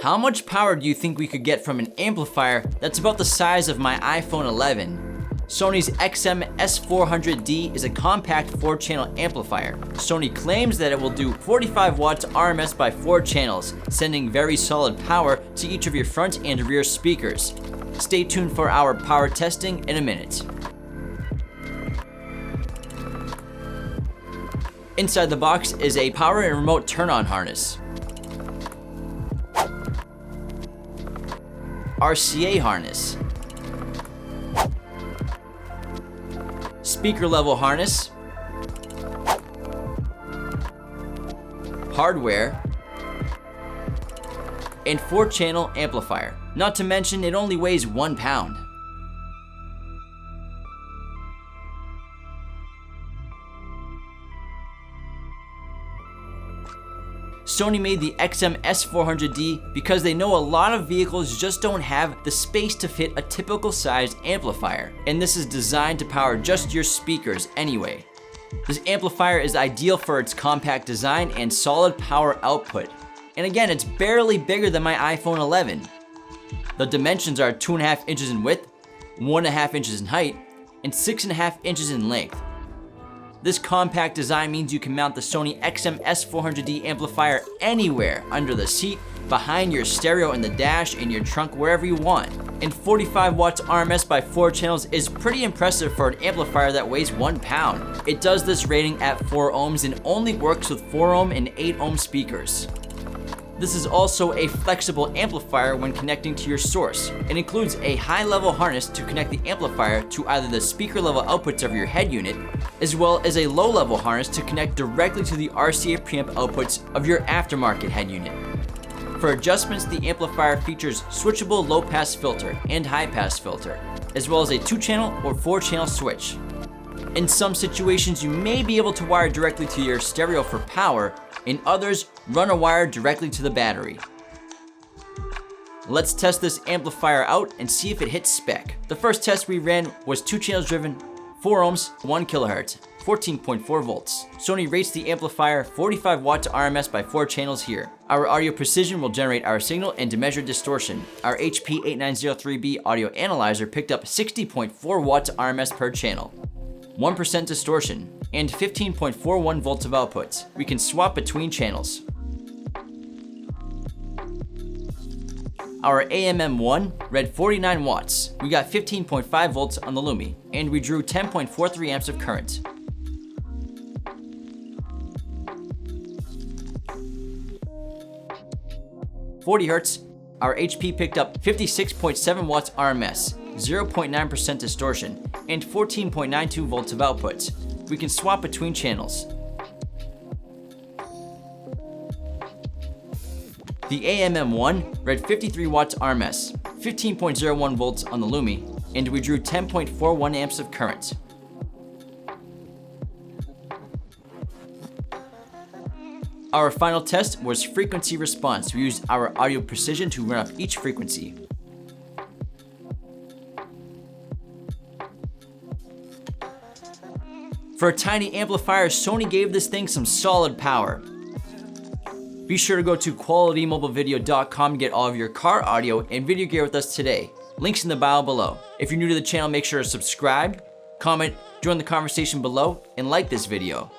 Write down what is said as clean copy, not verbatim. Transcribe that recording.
How much power do you think we could get from an amplifier that's about the size of my iPhone 11? Sony's XM-S400D is a compact 4-channel amplifier. Sony claims that it will do 45 watts RMS by 4 channels, sending very solid power to each of your front and rear speakers. Stay tuned for our power testing in a minute. Inside the box is a power and remote turn-on harness, RCA harness, speaker level harness, hardware, and 4-channel amplifier. Not to mention, it only weighs 1 pound. Sony made the XM-S400D because they know a lot of vehicles just don't have the space to fit a typical sized amplifier, and this is designed to power just your speakers anyway. This amplifier is ideal for its compact design and solid power output. And again, it's barely bigger than my iPhone 11. The dimensions are 2.5 inches in width, 1.5 inches in height, and 6.5 inches in length. This compact design means you can mount the Sony XM-S400D amplifier anywhere, under the seat, behind your stereo, in the dash, in your trunk, wherever you want. And 45 watts RMS by 4 channels is pretty impressive for an amplifier that weighs 1 pound. It does this rating at 4 ohms and only works with 4 ohm and 8 ohm speakers. This is also a flexible amplifier when connecting to your source. It includes a high-level harness to connect the amplifier to either the speaker-level outputs of your head unit, as well as a low-level harness to connect directly to the RCA preamp outputs of your aftermarket head unit. For adjustments, the amplifier features switchable low-pass filter and high-pass filter, as well as a 2-channel or 4-channel switch. In some situations, you may be able to wire directly to your stereo for power. In others, run a wire directly to the battery. Let's test this amplifier out and see if it hits spec. The first test we ran was 2 channels driven, 4 ohms, 1 kilohertz, 14.4 volts. Sony rates the amplifier 45 watts RMS by 4 channels here. Our audio precision will generate our signal, and to measure distortion, our HP8903B audio analyzer picked up 60.4 watts RMS per channel, 1% distortion, and 15.41 volts of output. We can swap between channels. Our AMM1 read 49 watts. We got 15.5 volts on the Lumi, and we drew 10.43 amps of current. Hertz, our HP picked up 56.7 watts RMS, 0.9% distortion, and 14.92 volts of output. We can swap between channels. The AMM1 read 53 watts RMS, 15.01 volts on the Lumi, and we drew 10.41 amps of current. Our final test was frequency response. We used our audio precision to run up each frequency. For a tiny amplifier, Sony gave this thing some solid power. Be sure to go to qualitymobilevideo.com to get all of your car audio and video gear with us today. Links in the bio below. If you're new to the channel, make sure to subscribe, comment, join the conversation below, and like this video.